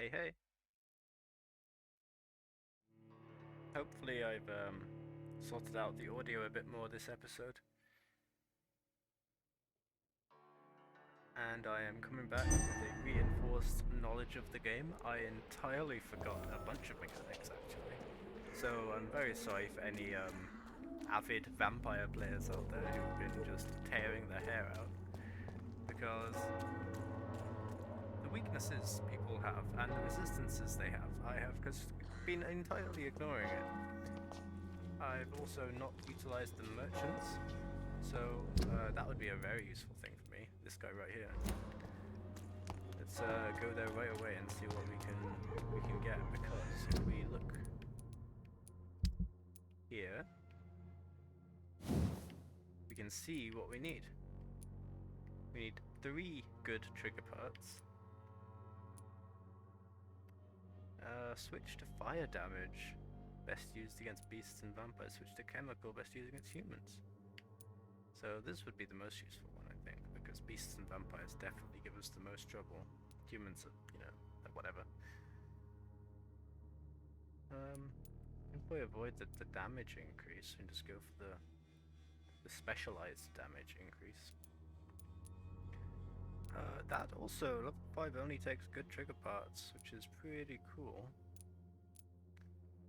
Hey, hey. Hopefully I've sorted out the audio a bit more this episode. And I am coming back with a reinforced knowledge of the game. I entirely forgot a bunch of mechanics actually. So I'm very sorry for any avid vampire players out there who've been just tearing their hair out. Because the weaknesses people have and the resistances they have, I have been entirely ignoring it. I've also not utilized the merchants, so that would be a very useful thing for me. This guy right here. Let's go there right away and see what we can get, because if we look here, we can see what we need. We need 3 good trigger parts. Switch to fire damage, best used against beasts and vampires. Switch to chemical, best used against humans. So this would be the most useful one, I think, because beasts and vampires definitely give us the most trouble. Humans are, whatever. If we avoid the damage increase and just go for the specialized damage increase. That also, level 5 only takes good trigger parts, which is pretty cool.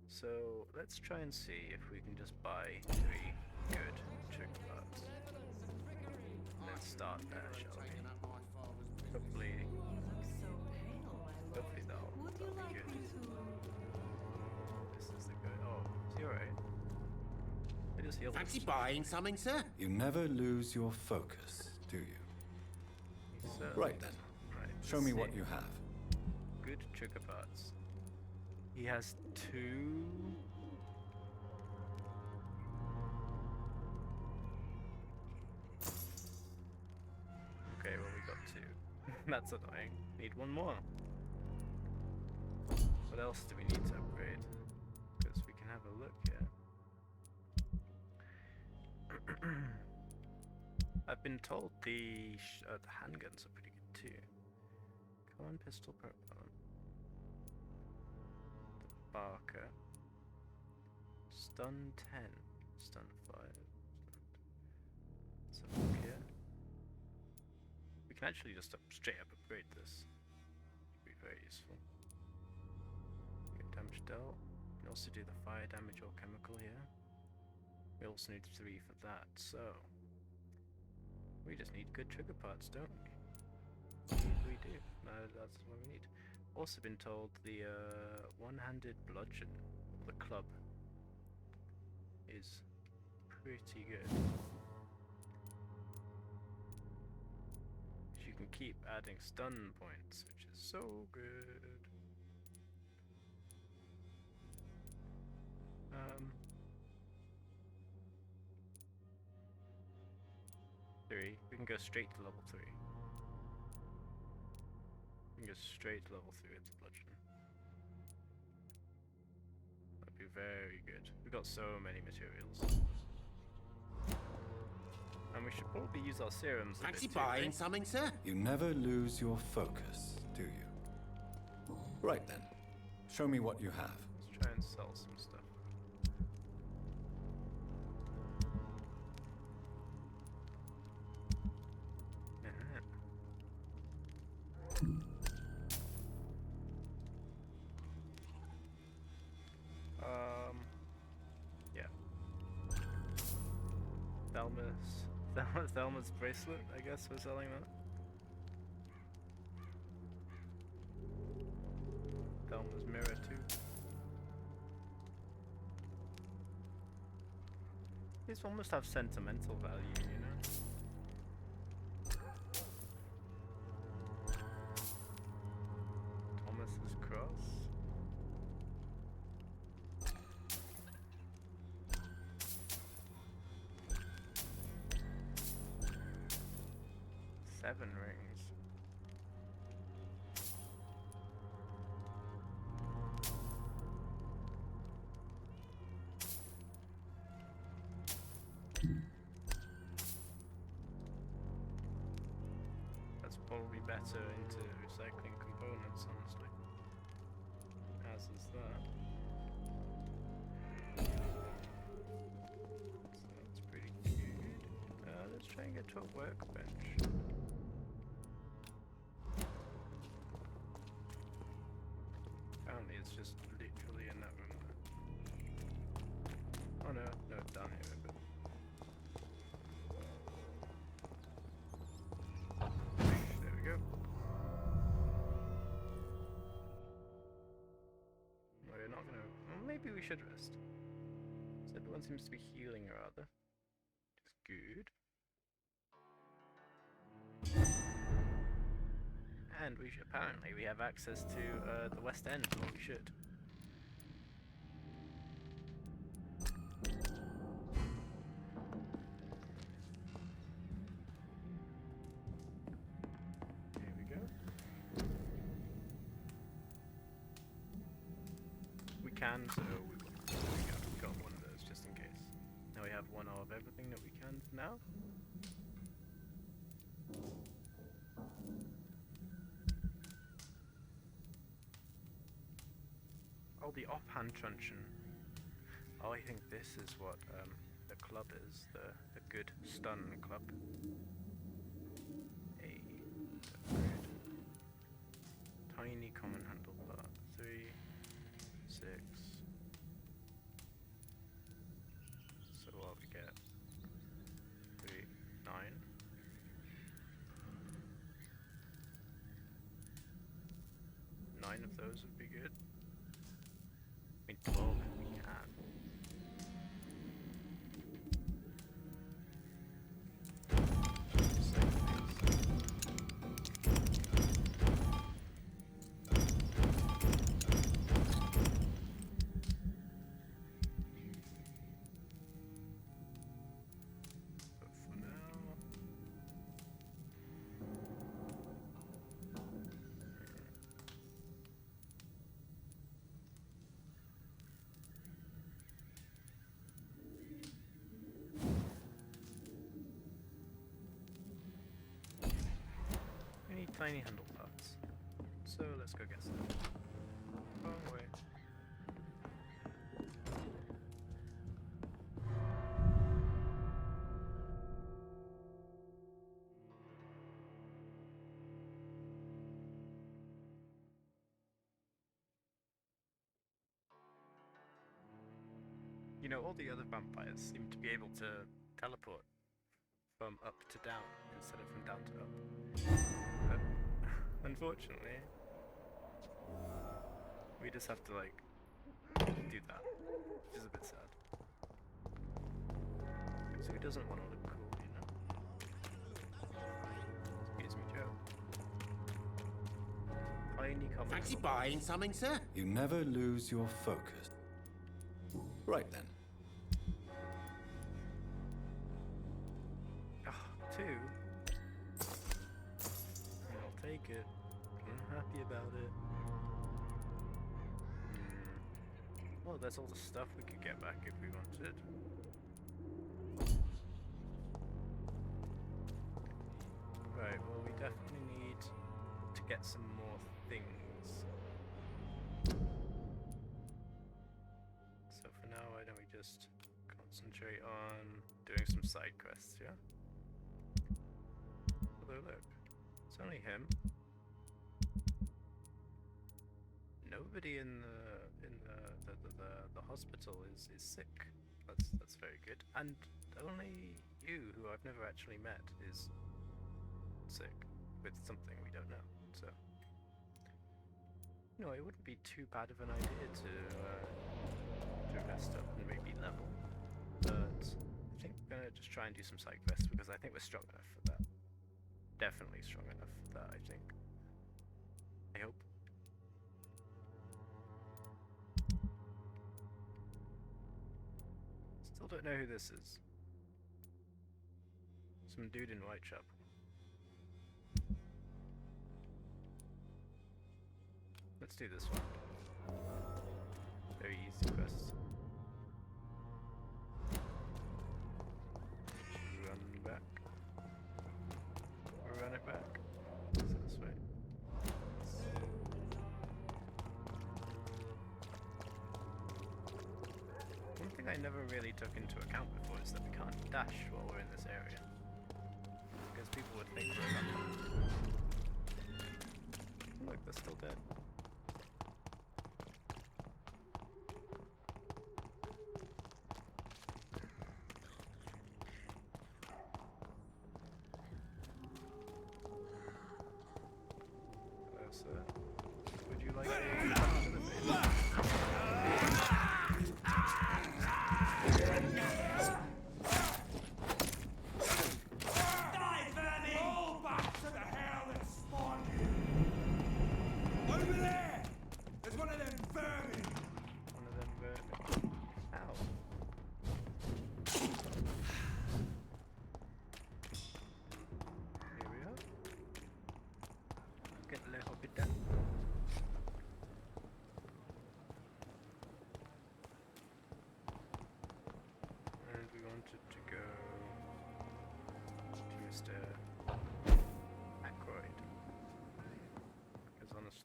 So let's try and see if we can just buy 3 good trigger parts. And then start there, shall we? Hopefully that'll be good. This is the good. Oh, is he alright? I just healed him. Fancy buying something, sir? You never lose your focus, do you? Right then. Right, Show me what you have. Good trigger parts. He has 2. Okay, well we got 2. That's annoying. Need 1 more. What else do we need to upgrade? Because we can have a look here. I've been told the handguns are pretty good too. Come on, pistol proton. The Barker. Stun 10. Stun 5. Let's have a look here. We can actually just straight up upgrade this. Would be very useful. Get damage dealt. We can also do the fire damage or chemical here. We also need 3 for that, so we just need good trigger parts, don't we? We do. That's what we need. Also been told the one-handed bludgeon, the club, is pretty good. You can keep adding stun points, which is so good. 3. We can go straight to level 3. We can go straight to level 3 with the bludgeon. That'd be very good. We've got so many materials. And we should probably use our serums a bit Fancy too, buying right? something, sir? You never lose your focus, do you? Right then. Show me what you have. Let's try and sell some stuff. Yeah. Thelma's bracelet, I guess we're selling that. Thelma's mirror too. These almost have sentimental value, you know? Thomas's cross. Seven rings. That's probably better into recycling components, honestly. as that. So that's pretty good. Let's try and get to a workbench. Apparently it's just literally in that room there. Oh no, no, it's down here a bit. There we go. We're not gonna... Well, maybe we should rest. So everyone seems to be healing rather. Which is good. And we should, apparently we have access to the West End, or we should. Here we go. We can, so we got one of those just in case. Now we have one of everything that we can for now. Oh, the offhand truncheon. Oh, I think this is what the club is, the good stun club. A tiny common handle part. 3, 6. So what we get? 3, 9. 9 of those would be good. I mean, 12 if we can. But for now... We need tiny handle parts. So let's go get some. Wrong way. You know, all the other vampires seem to be able to teleport from up to down instead of from down to up. But unfortunately, we just have to like do that, which is a bit sad. So he doesn't want to look cool, you know? Excuse me, Joe. Tiny comic. Fancy buying something, sir? You never lose your focus. Right then. Two. I'll take it. I'm happy about it. Well, that's all the stuff we could get back if we wanted. Right, well, we definitely need to get some more things. So for now, why don't we just concentrate on doing some side quests, yeah? Although look, it's only him. Nobody in the hospital is sick. That's very good. And only you, who I've never actually met, is sick with something we don't know. So, you know, it wouldn't be too bad of an idea to rest up and maybe level. But I think we're gonna just try and do some side quests because I think we're strong enough for that. Definitely strong enough for that, I think. I hope. Still don't know who this is. Some dude in Whitechapel. Let's do this one. Very easy quest. Run back. Run it back. So this way. really took into account before is that we can't dash while we're in this area. Because people would think we're vampires. Look, they're still dead. Hello, sir. Would you like a punch to the face?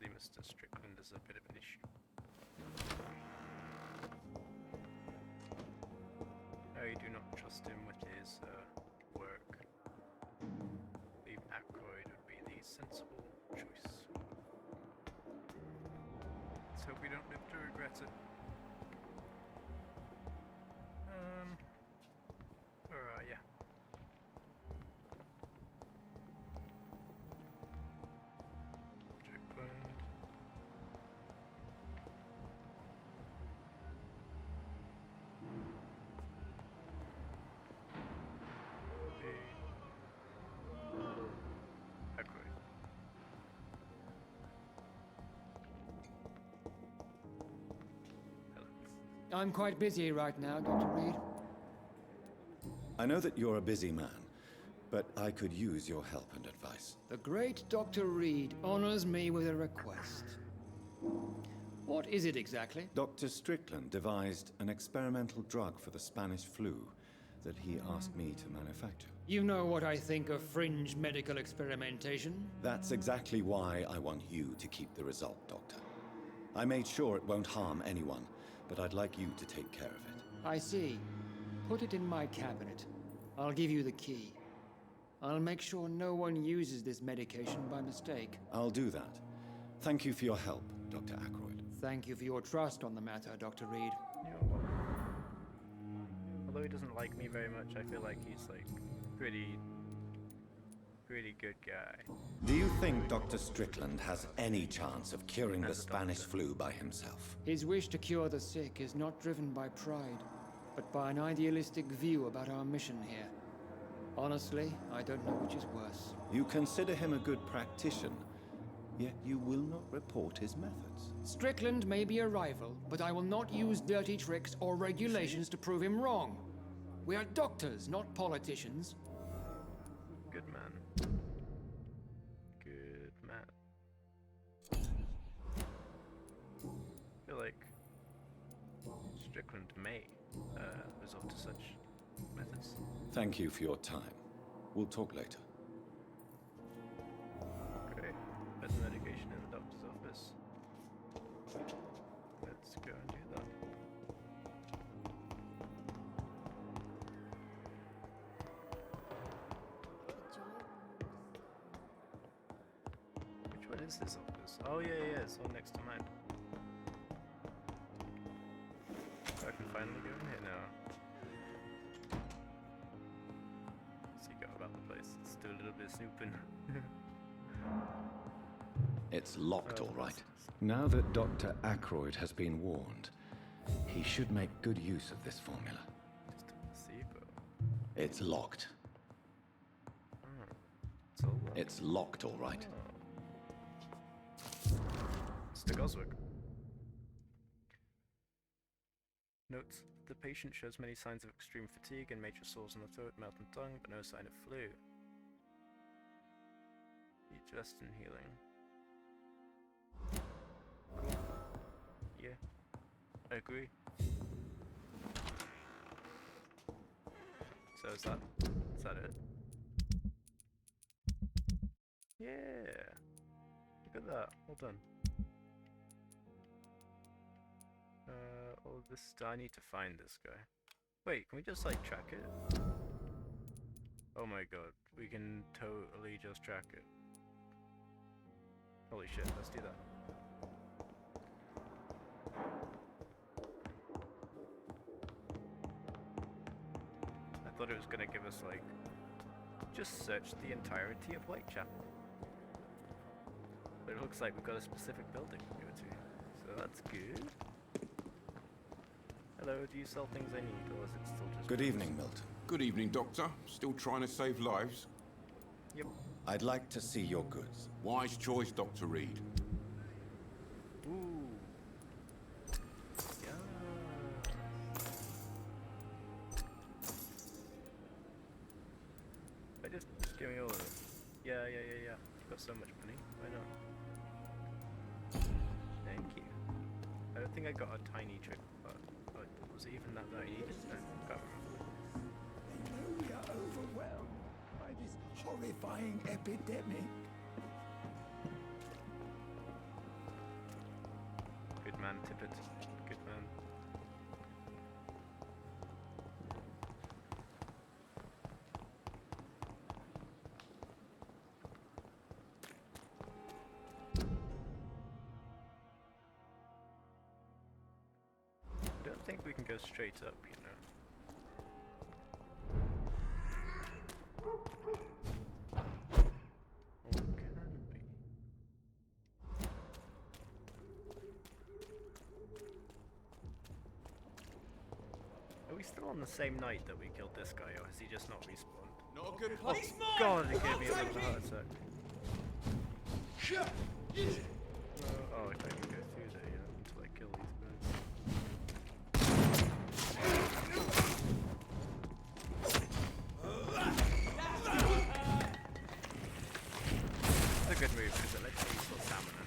Mr. Strickland is a bit of an issue. I do not trust him with his work. I believe Aykroyd would be the sensible choice. Let's hope we don't live to regret it. Where are ya? I'm quite busy right now, Dr. Reed. I know that you're a busy man, but I could use your help and advice. The great Dr. Reed honors me with a request. What is it exactly? Dr. Strickland devised an experimental drug for the Spanish flu that he asked me to manufacture. You know what I think of fringe medical experimentation? That's exactly why I want you to keep the result, Doctor. I made sure it won't harm anyone, but I'd like you to take care of it. I see. Put it in my cabinet. I'll give you the key. I'll make sure no one uses this medication by mistake. I'll do that. Thank you for your help, Dr. Aykroyd. Thank you for your trust on the matter, Dr. Reed. Although he doesn't like me very much, I feel like he's like pretty good guy. Do you think Dr. Strickland has any chance of curing the Spanish flu by himself? His wish to cure the sick is not driven by pride, but by an idealistic view about our mission here. Honestly, I don't know which is worse. You consider him a good practitioner, yet you will not report his methods. Strickland may be a rival, but I will not use dirty tricks or regulations to prove him wrong. We are doctors, not politicians. Good man. Good man. I feel like Strickland may resort to such methods. Thank you for your time. We'll talk later. Great. Better medication in the doctor's office. Let's go and do that. Which one is this office? Oh yeah, it's one next to mine. So I can finally go in here now. See about the place. Let's do a little bit of snooping. It's locked, all right. Now that Dr. Aykroyd has been warned, he should make good use of this formula. Just a placebo. It's locked. It's all locked. It's locked, all right. Mr. Goswick. Notes: the patient shows many signs of extreme fatigue and major sores on the throat, mouth and tongue, but no sign of flu. Just in healing. Cool. Yeah. I agree. So is that it? Yeah. Look at that. Well done. All this. I need to find this guy. Wait, can we just like track it? Oh my god, we can totally just track it. Holy shit, let's do that. I thought it was gonna give us like, just search the entirety of Whitechapel. But it looks like we've got a specific building to go to, so that's good. Hello, do you sell things I need, or is it still just... Good evening, Milton. Good evening, Doctor. Still trying to save lives? Yep. I'd like to see your goods. Wise choice, Dr. Reed. Ooh. Yeah. Just give me all of it. Yeah. You've got so much money. Why not? Thank you. I don't think I got a tiny trick, but was it even that I needed? No, can't remember. We are overwhelmed by this horrifying epidemic. Good man, Tippett. Good man. I don't think we can go straight up, you know. Or can we? Are we still on the same night that we killed this guy, or has he just not respawned? Not a good Oh place. god, it gave me a little heart attack. Oh, I can't even go through there yet until I kill these guys. It's a good move because it lets you use your stamina.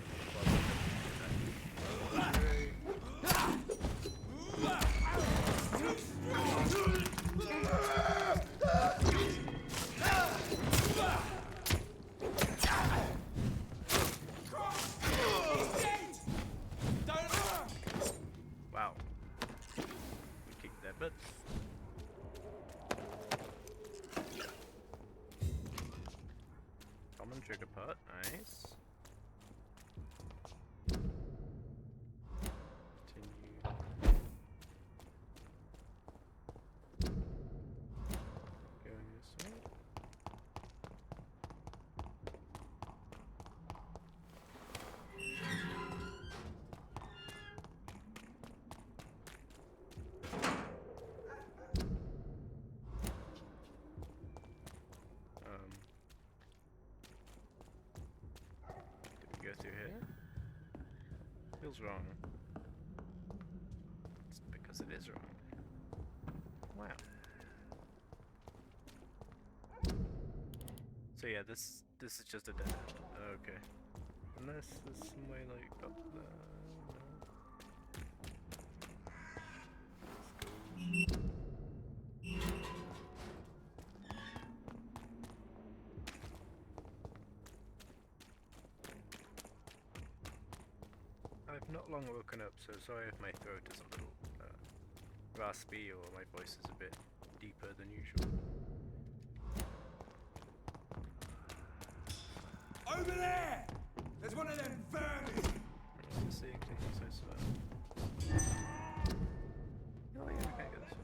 Wow. We kicked their butts. Common trigger part, nice. Continue. Going this way. Did we go through here? Feels wrong. It's because it is wrong. Wow. So yeah, this is just a dead end. Okay. Unless there's some way like up there. Let's go. I've not long woken up, so sorry if my throat is a little raspy or my voice is a bit deeper than usual. Over there! There's one of them vermin! I'm seeing things I swear. Oh yeah, we can't go this way.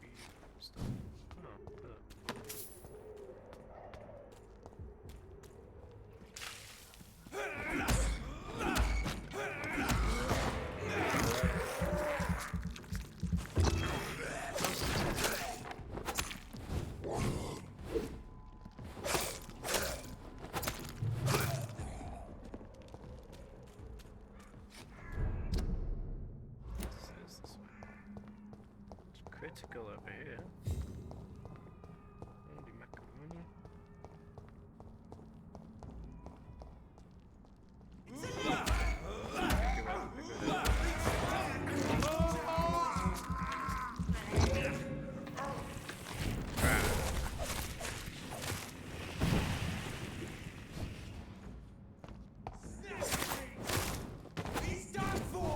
Nice. Stuff. Oh, look. Critical over here. Holy macaroni. He's done for!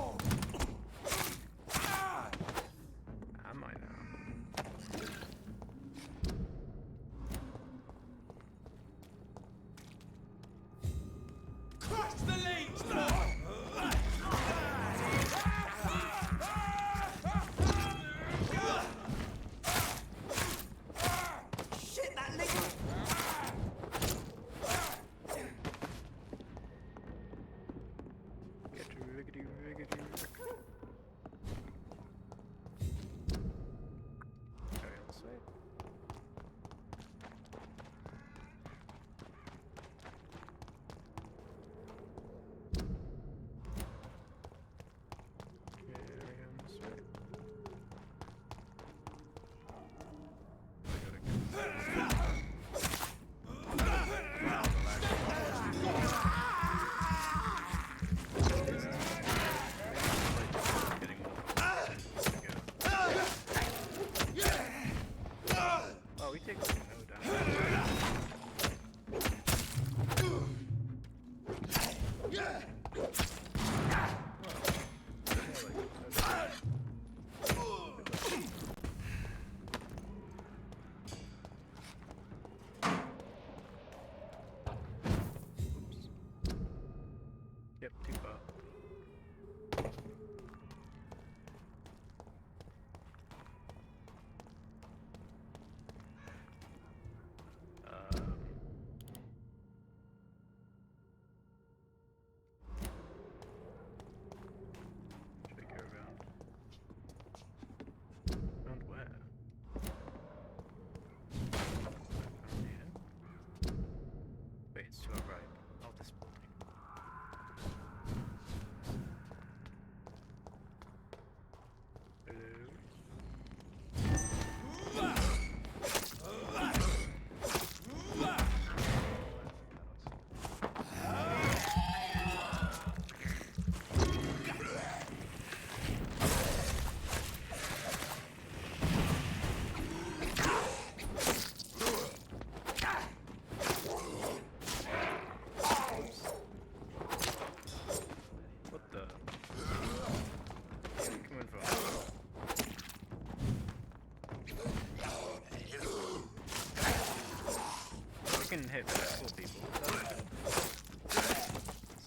can hit multiple people.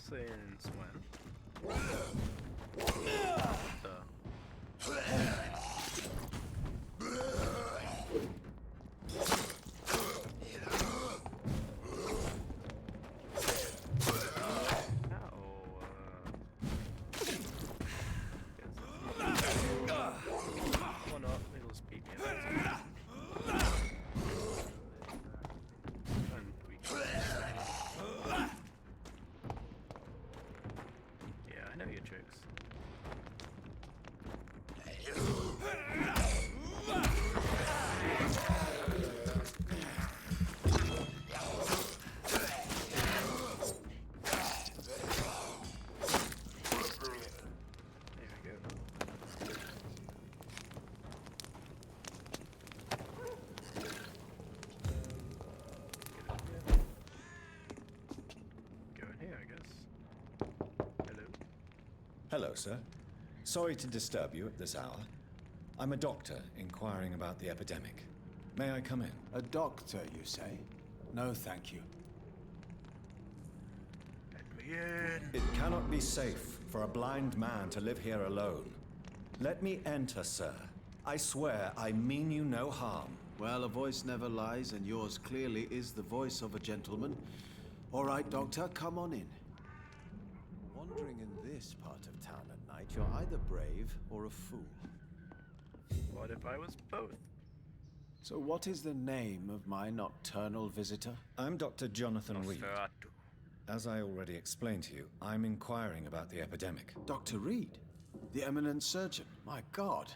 Since when? Hello, sir. Sorry to disturb you at this hour. I'm a doctor inquiring about the epidemic. May I come in? A doctor, you say? No, thank you. Let me in. It cannot be safe for a blind man to live here alone. Let me enter, sir. I swear I mean you no harm. Well, a voice never lies, and yours clearly is the voice of a gentleman. All right, Doctor, come on in. Wandering in this part of town at night, you're either brave or a fool. What if I was both? So what is the name of my nocturnal visitor? I'm Dr. Jonathan Reed. Nosferatu. As I already explained to you, I'm inquiring about the epidemic. Dr. Reed? The eminent surgeon? My God,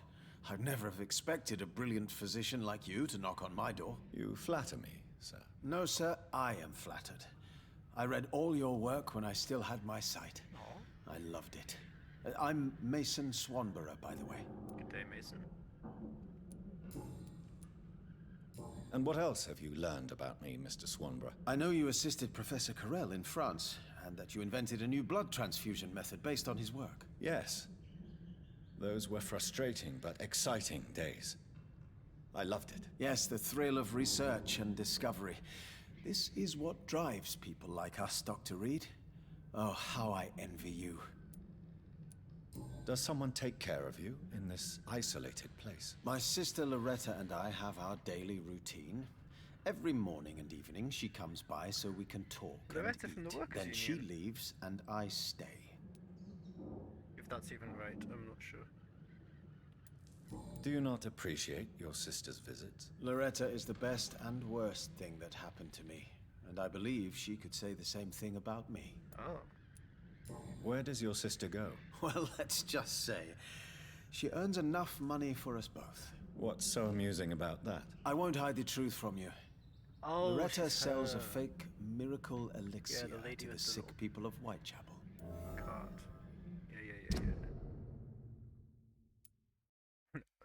I'd never have expected a brilliant physician like you to knock on my door. You flatter me, sir. No, sir, I am flattered. I read all your work when I still had my sight. I loved it. I'm Mason Swanborough, by the way. Good day, Mason. And what else have you learned about me, Mr. Swanborough? I know you assisted Professor Carell in France, and that you invented a new blood transfusion method based on his work. Yes. Those were frustrating but exciting days. I loved it. Yes, the thrill of research and discovery. This is what drives people like us, Dr. Reed. Oh, how I envy you. Does someone take care of you in this isolated place? My sister Loretta and I have our daily routine. Every morning and evening she comes by so we can talk Loretta and from the eat. Workers' Then she Union. leaves and I stay. If that's even right, I'm not sure. Do you not appreciate your sister's visits? Loretta is the best and worst thing that happened to me, and I believe she could say the same thing about me. Oh. Where does your sister go? Well, let's just say, she earns enough money for us both. What's so amusing about that? I won't hide the truth from you. Oh, Loretta she's sells her. a fake miracle elixir the lady to the with the sick little- people of Whitechapel. God. Yeah.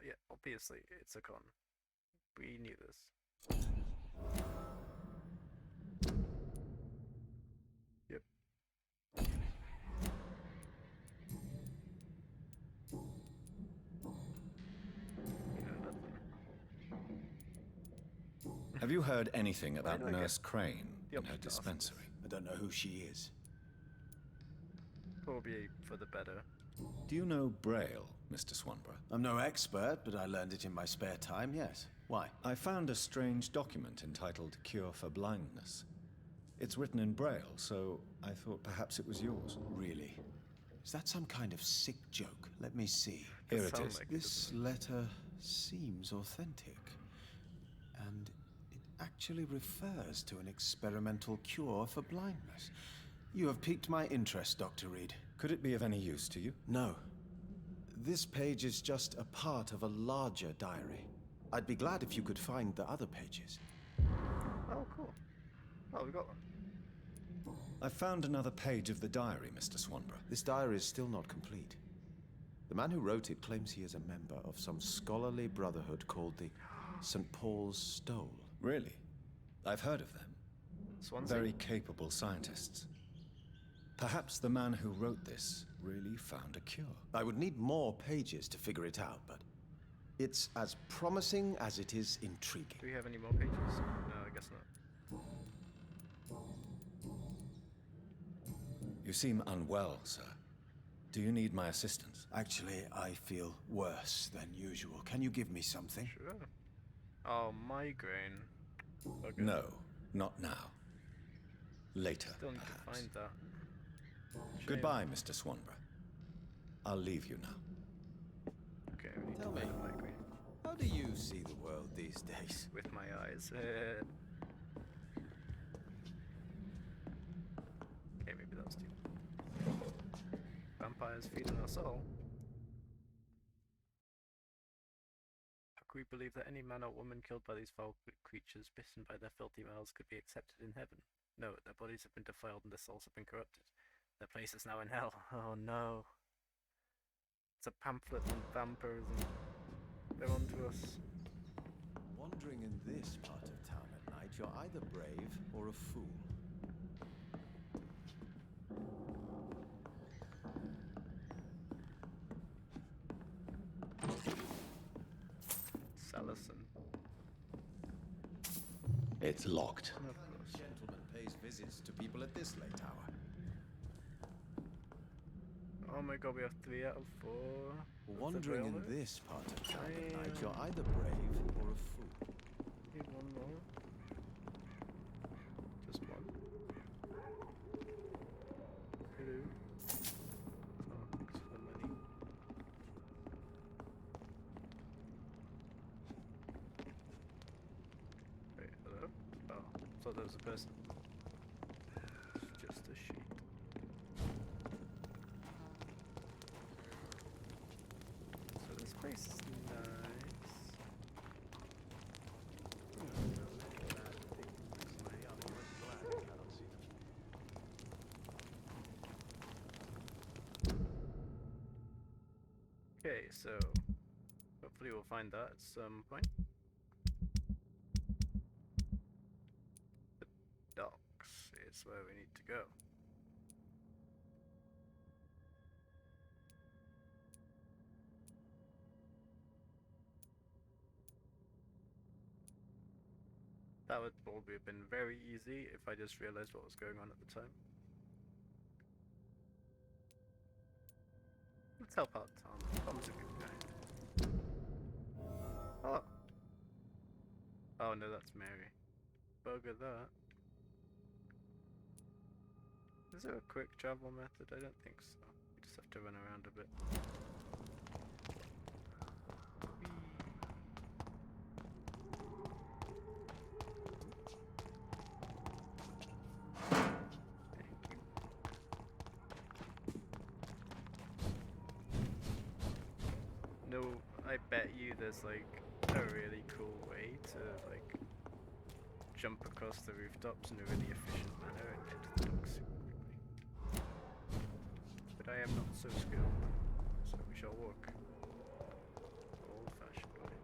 Yeah, obviously, it's a con. We knew this. Yep. Have you heard anything about do I get Nurse Crane the in her option to ask dispensary? I don't know who she is. Probably for the better. Do you know Braille, Mr. Swanborough? I'm no expert, but I learned it in my spare time, yes. Why? I found a strange document entitled Cure for Blindness. It's written in Braille, so I thought perhaps it was yours. Really? Is that some kind of sick joke? Let me see. Here it sound is. like- This letter seems authentic. And it actually refers to an experimental cure for blindness. You have piqued my interest, Dr. Reed. Could it be of any use to you? No. This page is just a part of a larger diary. I'd be glad if you could find the other pages. Oh, cool. Oh, we got one. I found another page of the diary, Mr. Swanborough. This diary is still not complete. The man who wrote it claims he is a member of some scholarly brotherhood called the St. Paul's Stole. Really? I've heard of them. Swansea? Very capable scientists. Perhaps the man who wrote this really found a cure. I would need more pages to figure it out, but it's as promising as it is intriguing. Do we have any more pages? No, I guess not. You seem unwell, sir. Do you need my assistance? Actually, I feel worse than usual. Can you give me something? Sure. Oh, migraine. Okay. No, not now. Later, Still need to perhaps. find that. Shame. Goodbye, Mr. Swanborough. I'll leave you now. Okay, we need Tell to me. find a migraine. How do you see the world these days? With my eyes. Okay, maybe that's too. Vampires feeding us all. How could we believe that any man or woman killed by these foul creatures, bitten by their filthy mouths, could be accepted in heaven? No, their bodies have been defiled and their souls have been corrupted. Their place is now in hell. Oh no. It's a pamphlet on vampirism. They're onto us. Wandering in this part of town at night, you're either brave or a fool. Salison. It's locked. Of course. Gentleman pays visits to people at this late hour. Oh my god, we have 3 out of 4. Wandering in Violet? this part of town at night, Damn. you're either brave or a fool. Need one more. Just one. Hello. Oh, thanks for the money. Wait, hello? Oh, I thought there was a person. It's just a sheet. So this place is nice. Okay, so hopefully we'll find that at some point. The docks is where we need to go. That would probably have been very easy if I just realized what was going on at the time. Let's help out Tom. Tom's a good guy. Oh. Oh no, that's Mary. Bugger that. Is there a quick travel method? I don't think so. We just have to run around a bit. No, I bet you there's like a really cool way to like jump across the rooftops in a really efficient manner and get to the docks super quickly. But I am not so skilled, so we shall walk old-fashioned way.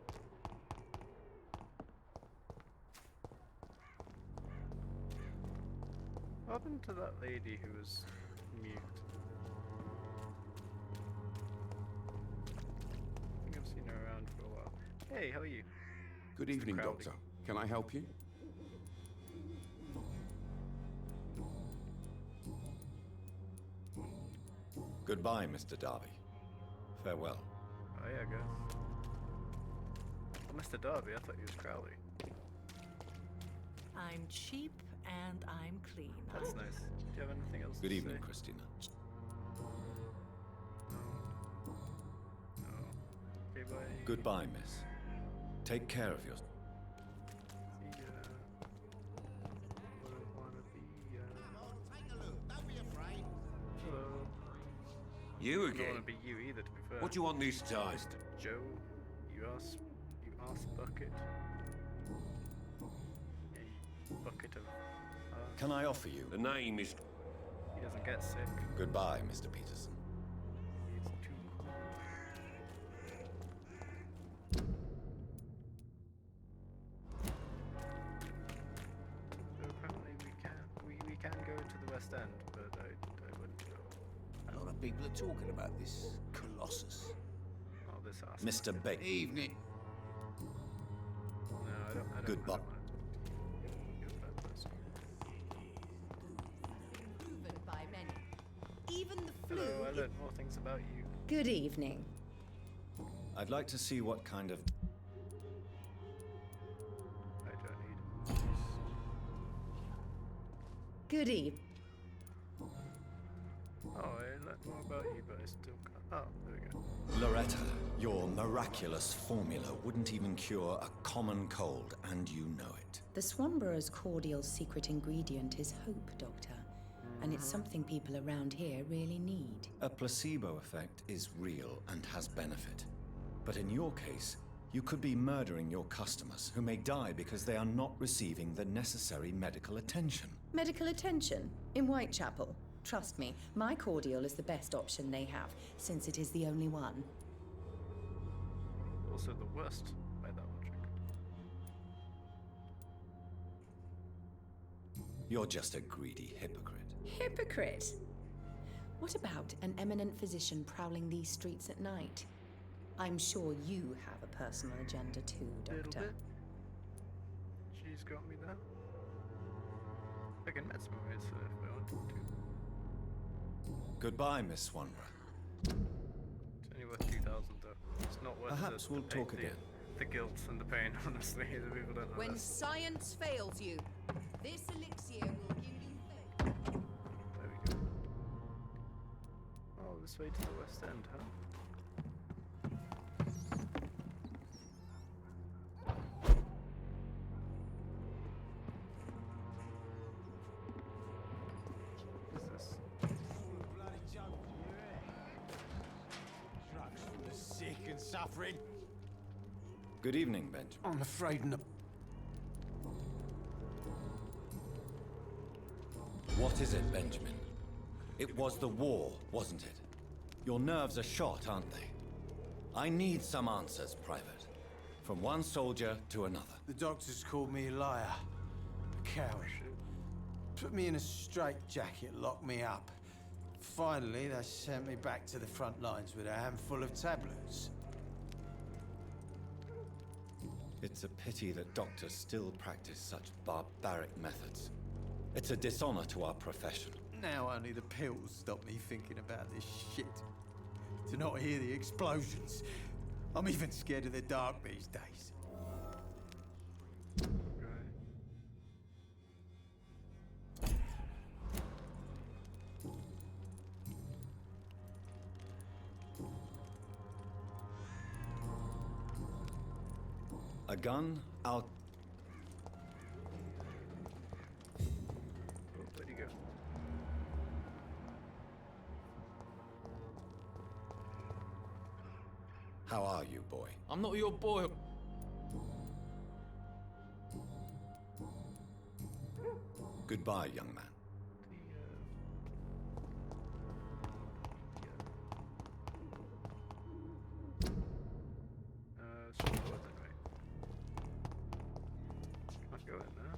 What happened to that lady who was mute? I think I've seen her around for a while. Hey, how are you? Good Mr. evening, Crowley. Doctor. Can I help you? Goodbye, Mr. Darby. Farewell. Oh yeah, guys. Oh, Mr. Darby, I thought you was Crowley. I'm cheap and I'm clean. That's nice. Do you have anything else Good to evening, say? Christina. No. Okay, bye. Goodbye, miss. Take care of yourself. See ya. Wouldn't wanna be ya. Take a look. Don't be afraid. Hello. You I don't again? wanna be you either, to be fair. What do you want this time? Joe, you ass bucket. A bucket of arse. Can I offer you? The name is... He doesn't get sick. Goodbye, Mr. Peterson. He's too cool. So apparently we can go to the West End, but I wouldn't go. A lot of people are talking about this Colossus. Oh, this ass. Mr. bucket. Baker. Evening. No, I don't Goodbye. want to talk to you. You're a bad person. Proven by many. learn more things about you. Good evening. I'd like to see what kind of... I don't need. Good evening. Oh, I learned more about you, but I still can't. Oh, there we go. Loretta, your miraculous formula wouldn't even cure a common cold, and you know it. The Swanborough's cordial secret ingredient is hope, Doctor. And it's something people around here really need. A placebo effect is real and has benefit. But in your case, you could be murdering your customers, who may die because they are not receiving the necessary medical attention. Medical attention? In Whitechapel? Trust me, my cordial is the best option they have, since it is the only one. Also the worst, by that logic. You're just a greedy hypocrite. Hypocrite! What about an eminent physician prowling these streets at night? I'm sure you have a personal agenda too, Little Doctor. bit. She's got me there. I can mesmerize her if I wanted to. Goodbye, Miss Swanborough. It's only worth 2,000 though. It's not worth Perhaps the we'll pain, talk again. The guilt and the pain, honestly. The people don't know When that. science fails you, this elixir will give you faith. There we go. Oh, this way to the West End, huh? What is this? Bloody joke, you hear? Drugs for the sick and suffering. Good evening, Benjamin. I'm afraid no. What is it, Benjamin? It was the war, wasn't it? Your nerves are shot, aren't they? I need some answers, Private. From one soldier to another. The doctors called me a liar, a coward. Put me in a straitjacket, locked me up. Finally, they sent me back to the front lines with a handful of tablets. It's a pity that doctors still practice such barbaric methods. It's a dishonor to our profession. Now only the pills stop me thinking about this shit. To not hear the explosions. I'm even scared of the dark these days. A gun, I'll... Oh, where'd he go? How are you, boy? I'm not your boy. Goodbye, young man. Let's just go that way. Can't go in there.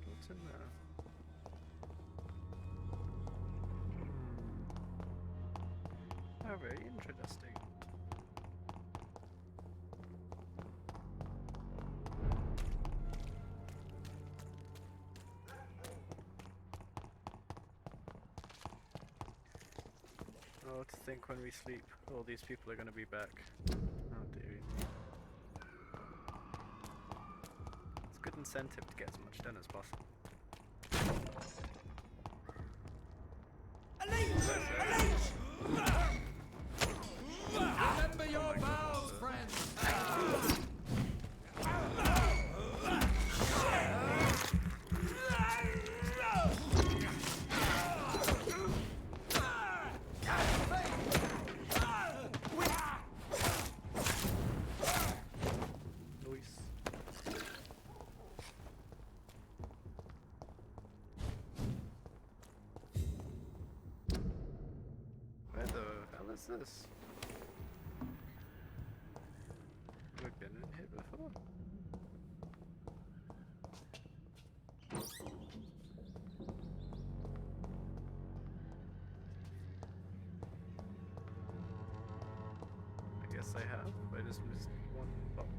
What's in there? Oh, very interesting. Oh, to think when we sleep, all these people are going to be back. Oh dear. It's a good incentive to get as much done as possible. Remember your vows, friends! Luis. Where the hell is this? We've been in here before. I guess I have. I just missed one box.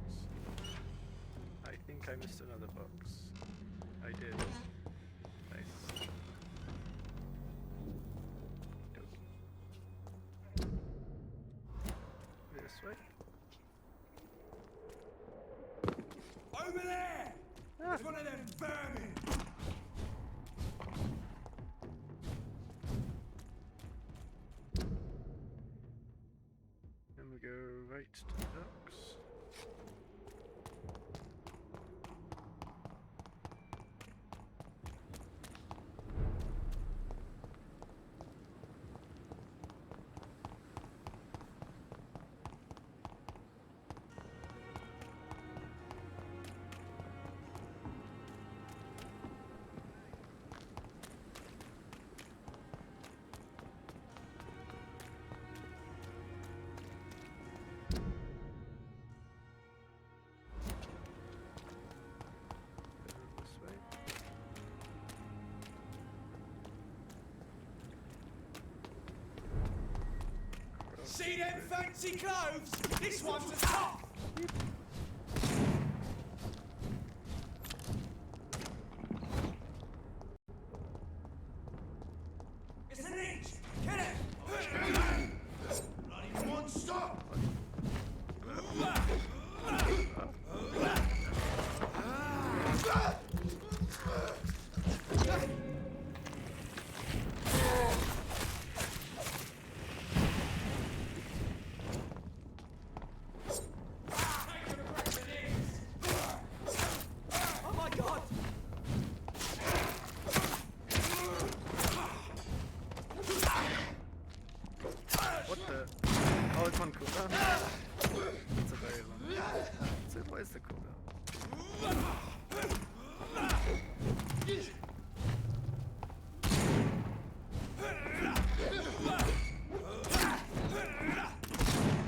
I think I missed another box. I did. Nice. Over there! It's one of them vermin! And we go right to the docks. This way. See them fancy clothes? This one's a top! It's an inch! Get it! Bloody monster! Oh my god! What the? Oh, it's on cooldown. It's a very long. So what is the cooldown?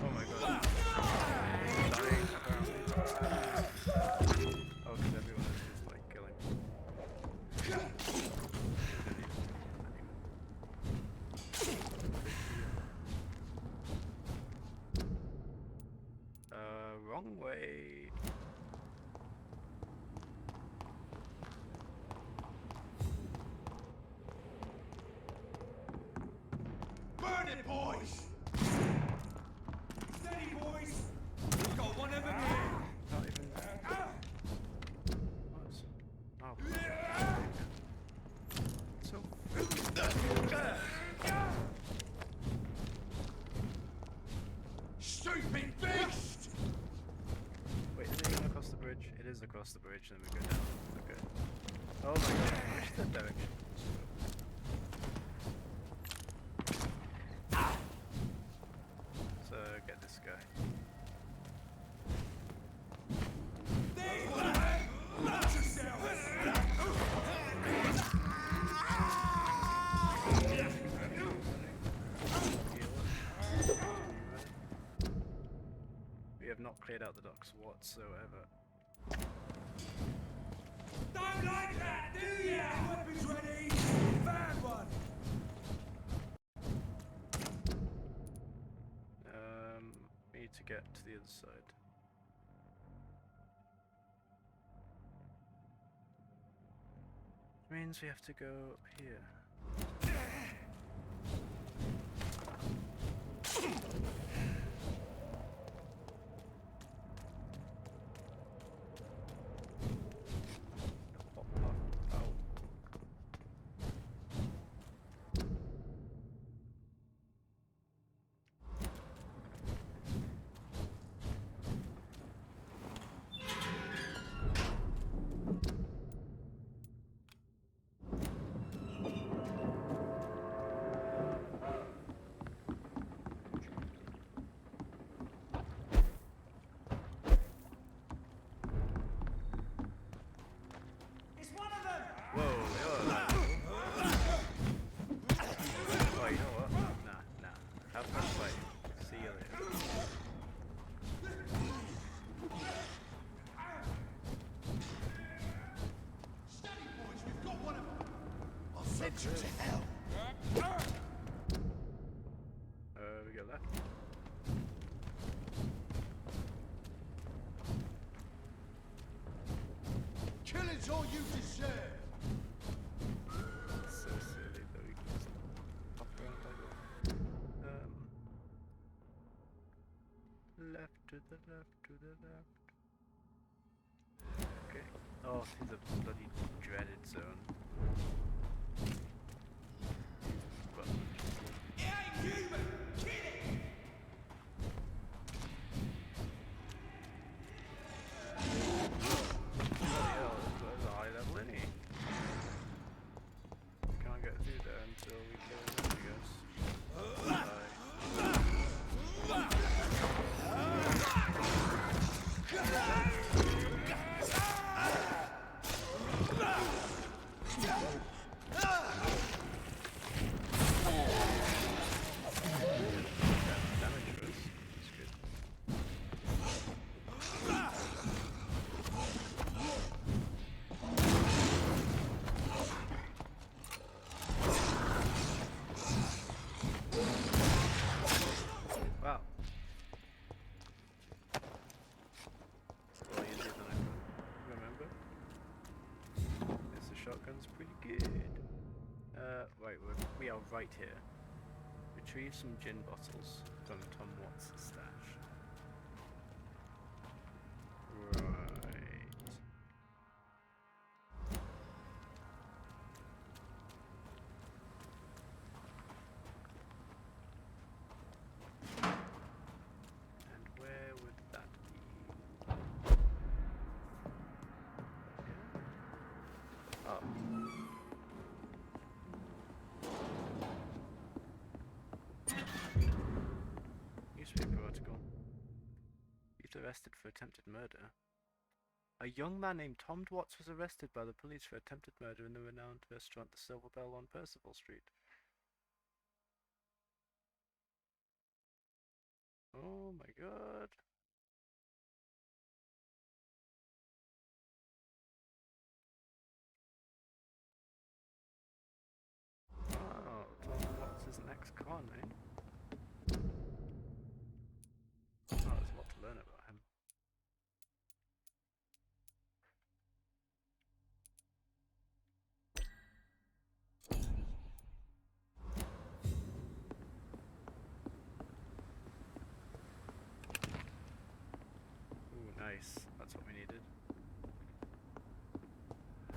Oh my god. I'm dying apparently. Oh, because everyone is just like killing me. Wrong way. Burn it, boys! Steady, boys! We've got one of them here! Not even. What? Oh. So. Stupid beast! Wait, is it even across the bridge? It is across the bridge, and then we go down. Okay. Oh my god, which is that direction? So, get this guy. There's one of them! Watch yourselves! We have not cleared out the docks whatsoever. Don't like that, do ya? Weapons ready! Found one! We need to get to the other side. Which means we have to go up here. Pop, pop, ow. It's one of them! Whoa, you're alive. Oh, you know what? Nah. Have fun fighting. See you later. Steady, boys, we've got one of them! I'll send you to hell! We go left. Killing's all you deserve! So silly that we can just pop around like that. Left to the left to the left. north is a bloody dreaded zone. But bloody hell, there's a high level in here. Can't get through there until we kill him, I guess. Damage for us. That's good. Wow. A lot easier than I remember. Yes, the shotgun's pretty good. Right, we are right here. Retrieve some gin bottles from Tom Watts' stash. Right. And where would that be? Oh. Newspaper article. He's arrested for attempted murder. A young man named Tom Watts was arrested by the police for attempted murder in the renowned restaurant The Silver Bell on Percival Street. Oh my god. Oh, Tom Watts is an ex-con, eh? Oh, there's a lot to learn about him. Ooh, nice. That's what we needed.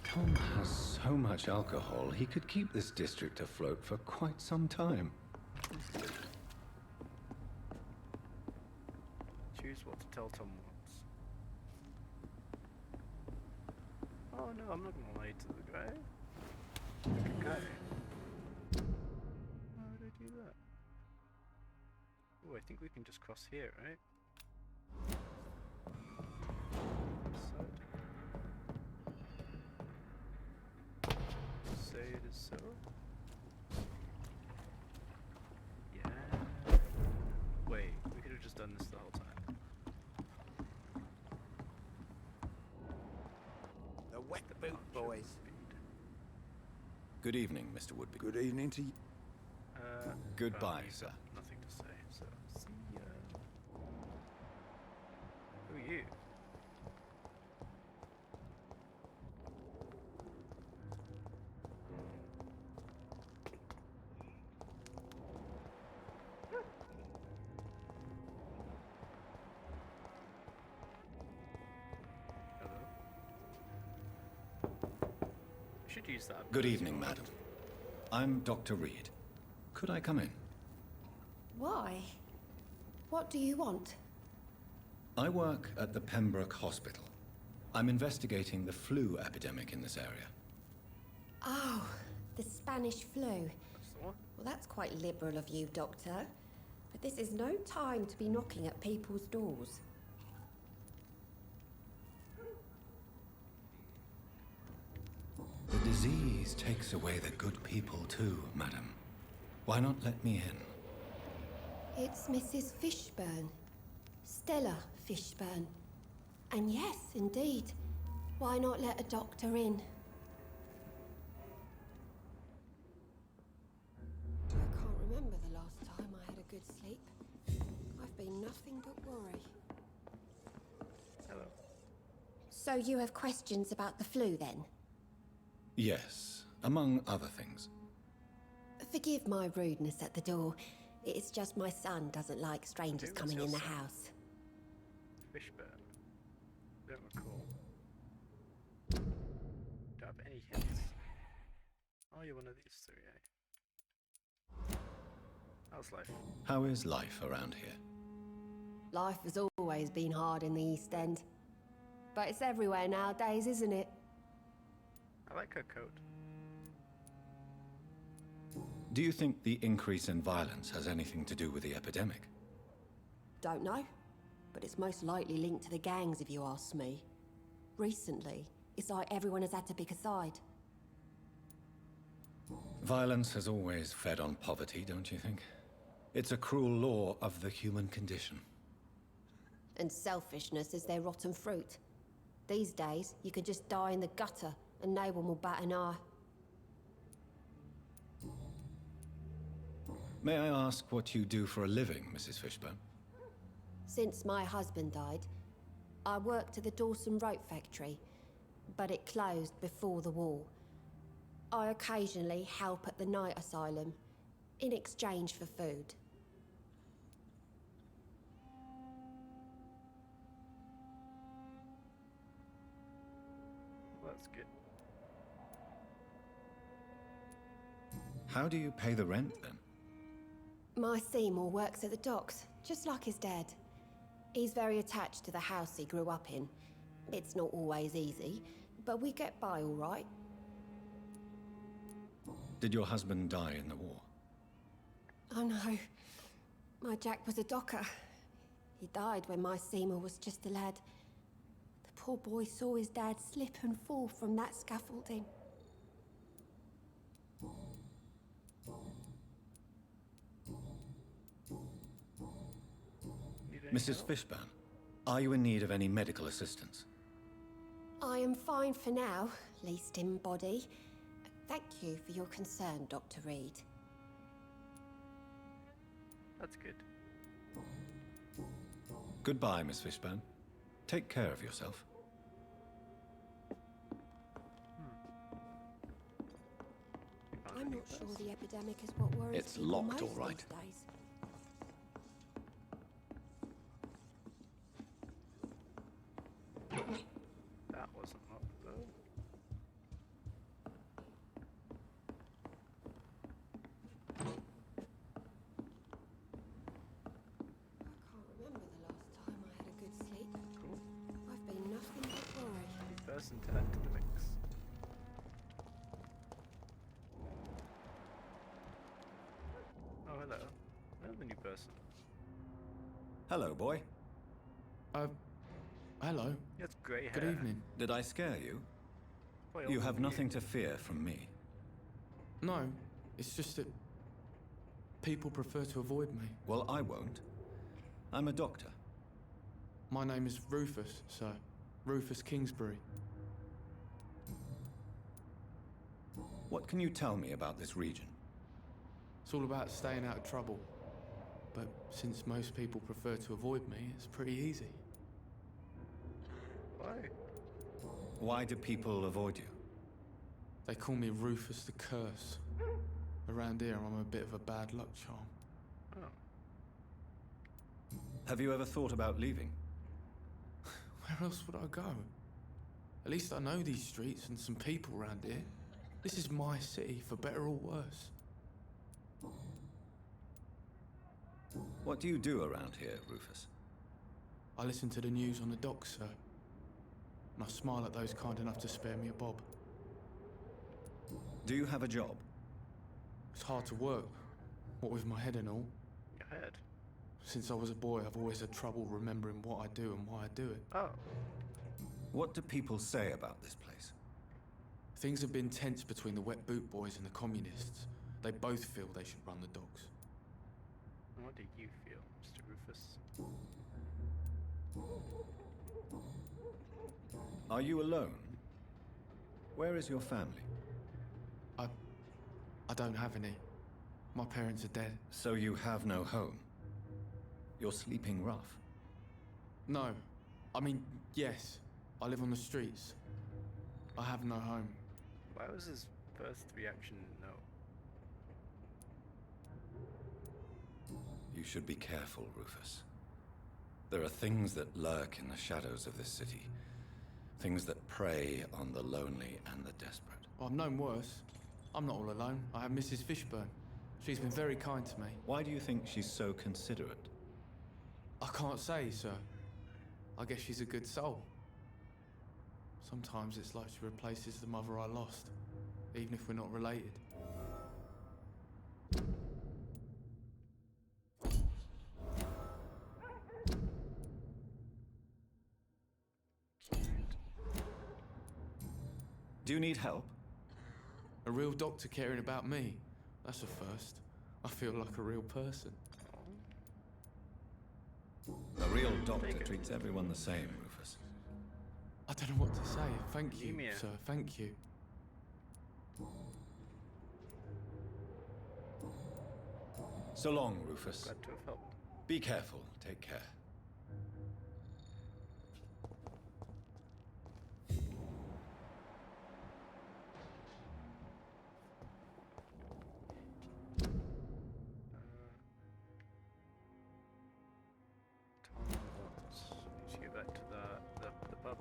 Tom has so much alcohol, he could keep this district afloat for quite some time. Choose what to tell Tom Watts. Oh no, I'm not gonna lie to the guy. Good guy. Why would I do that? Oh, I think we can just cross here, right? This side. Say it is so. Yeah. Wait, we could have just done this the whole time. The wet boot boys. Good evening, Mr. Woodby. Good evening to you. Goodbye, You've sir. got nothing to say, so see ya. Who are you? Hello? I should use that. Good evening, madam. I'm Dr. Reed. Could I come in? Why? What do you want? I work at the Pembroke Hospital. I'm investigating the flu epidemic in this area. Oh, the Spanish flu. That's the one. Well, that's quite liberal of you, Doctor. But this is no time to be knocking at people's doors. The disease takes away the good people too, madam. Why not let me in? It's Mrs. Fishburne. Stella Fishburne. And yes, indeed. Why not let a doctor in? I can't remember the last time I had a good sleep. I've been nothing but worry. Hello. So you have questions about the flu, then? Yes, among other things. Forgive my rudeness at the door. It's just my son doesn't like strangers Who was coming your in the son? house. Fishburne. Don't recall. have any hints. Oh, you're one of these three, eh? How's life? How is life around here? Life has always been hard in the East End. But it's everywhere nowadays, isn't it? I like her coat. Do you think the increase in violence has anything to do with the epidemic? Don't know. But it's most likely linked to the gangs, if you ask me. Recently, it's like everyone has had to pick a side. Violence has always fed on poverty, don't you think? It's a cruel law of the human condition. And selfishness is their rotten fruit. These days, you can just die in the gutter and no one will bat an eye. May I ask what you do for a living, Mrs. Fishburne? Since my husband died, I worked at the Dawson Rope factory, but it closed before the war. I occasionally help at the night asylum, in exchange for food. Well, that's good. How do you pay the rent, then? My Seymour works at the docks, just like his dad. He's very attached to the house he grew up in. It's not always easy, but we get by all right. Did your husband die in the war? Oh no, my Jack was a docker. He died when my Seymour was just a lad. The poor boy saw his dad slip and fall from that scaffolding. Mrs. Fishburne, are you in need of any medical assistance? I am fine for now, least in body. Thank you for your concern, Dr. Reed. That's good. Goodbye, Miss Fishburne. Take care of yourself. I'm not sure the epidemic is what worries It's people locked, most all right. these days. That wasn't locked though. I can't remember the last time I had a good sleep. Cool. I've been nothing but worry. New person to add to the mix. Oh, hello. Another new person. Hello, boy. Hello. It's grey hair. Good evening. Did I scare you? Well, You have nothing to fear from me. No, it's just that people prefer to avoid me. Well, I won't. I'm a doctor. My name is Rufus, sir. Rufus Kingsbury. What can you tell me about this region? It's all about staying out of trouble. But since most people prefer to avoid me, it's pretty easy. Why? Why do people avoid you? They call me Rufus the Curse. Around here, I'm a bit of a bad luck charm. Oh. Have you ever thought about leaving? Where else would I go? At least I know these streets and some people around here. This is my city, for better or worse. What do you do around here, Rufus? I listen to the news on the docks, sir. And I smile at those kind enough to spare me a bob. Do you have a job? It's hard to work, what with my head and all. Your head. Since I was a boy, I've always had trouble remembering what I do and why I do it. Oh. What do people say about this place? Things have been tense between the wet boot boys and the communists. They both feel they should run the docks. What do you feel, Mr. Rufus? Are you alone? Where is your family? I don't have any. My parents are dead. So you have no home? You're sleeping rough? No. I mean, yes. I live on the streets. I have no home. Why was his first reaction no? You should be careful, Rufus. There are things that lurk in the shadows of this city. Things that prey on the lonely and the desperate. I've known worse. I'm not all alone. I have Mrs. Fishburne. She's been very kind to me. Why do you think she's so considerate? I can't say, sir. I guess she's a good soul. Sometimes it's like she replaces the mother I lost, even if we're not related. Do you need help? A real doctor caring about me. That's a first. I feel like a real person. A real doctor treats everyone the same, Rufus. I don't know what to say. Thank you, Anemia. sir. Thank you. So long, Rufus. Glad to have helped. Be careful. Take care. Tom, need to get back to the pub.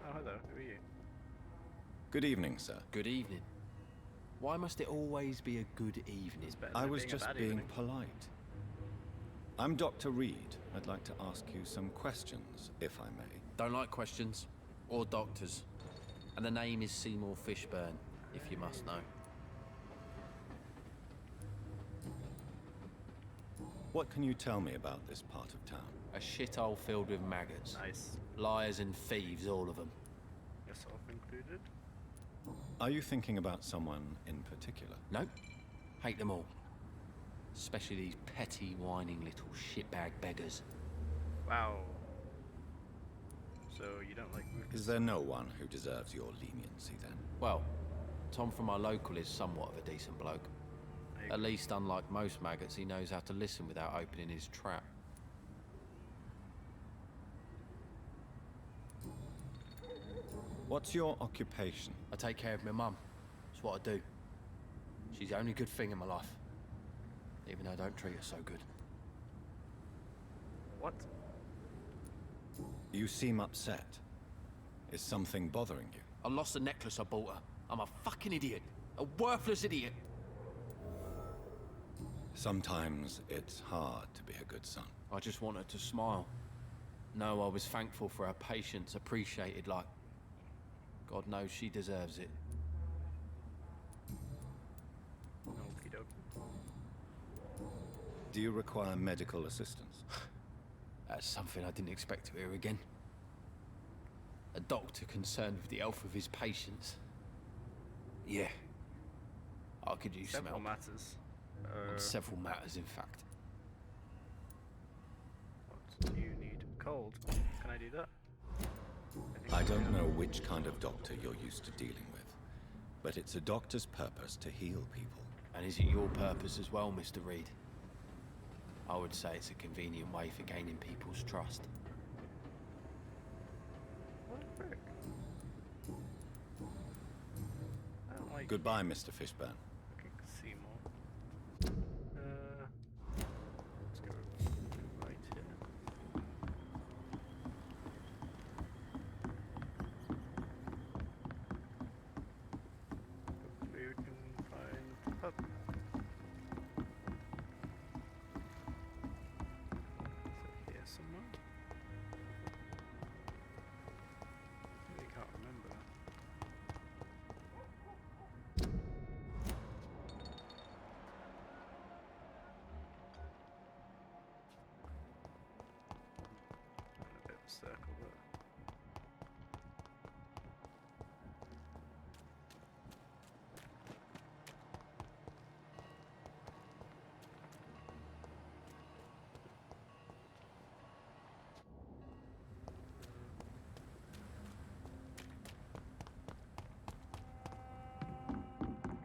Oh, hello. Who are you? Good evening, sir. Good evening. Why must it always be a good evening? It's better I than it was being a just bad being evening. polite. I'm Dr. Reed. I'd like to ask you some questions, if I may. Don't like questions. Or doctors. And the name is Seymour Fishburne, if you must know. What can you tell me about this part of town? A shithole filled with maggots. Nice. Liars and thieves, all of them. Yourself included. Are you thinking about someone in particular? Nope. Hate them all. Especially these petty, whining little shitbag beggars. Wow. So you don't like Rufus? Is there no one who deserves your leniency, then? Well, Tom from our local is somewhat of a decent bloke. At least, unlike most maggots, he knows how to listen without opening his trap. What's your occupation? I take care of my mum. That's what I do. She's the only good thing in my life. Even though I don't treat her so good. What? You seem upset. Is something bothering you? I lost the necklace I bought her. I'm a fucking idiot. A worthless idiot. Sometimes it's hard to be a good son. I just want her to smile. No, I was thankful for her patience, appreciated like... God knows she deserves it. Okie doke. Do you require medical assistance? That's something I didn't expect to hear again. A doctor concerned with the health of his patients. Yeah. I could use some Several help. matters. On several matters, in fact. What do you need? Cold. Can I do that? think I don't know which kind of doctor you're used to dealing with, but it's a doctor's purpose to heal people. And is it your purpose as well, Mr. Reed? I would say it's a convenient way for gaining people's trust. What a prick. I don't like Goodbye, Mr. Fishburne. fucking Seymour. Let's go right here. Hopefully we can find the pub. Is it here somewhere? I can't remember. A bit of a circle there.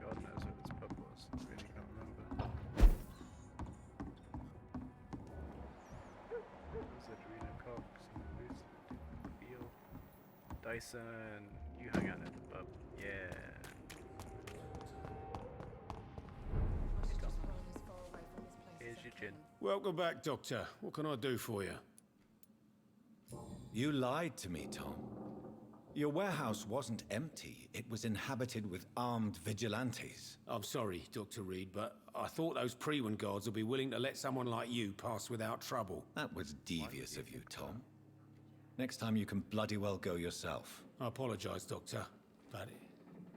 God knows what this pub was. I really can't remember. Was it Reno Cox and Lucy Beale? Dyson, you hang out at the pub. Yeah. Here's your gin. Welcome back, Doctor. What can I do for you? You lied to me, Tom. Your warehouse wasn't empty. It was inhabited with armed vigilantes. I'm sorry, Dr. Reed, but I thought those Prewen guards would be willing to let someone like you pass without trouble. That was devious of you, Tom. Next time you can bloody well go yourself. I apologize, Doctor, but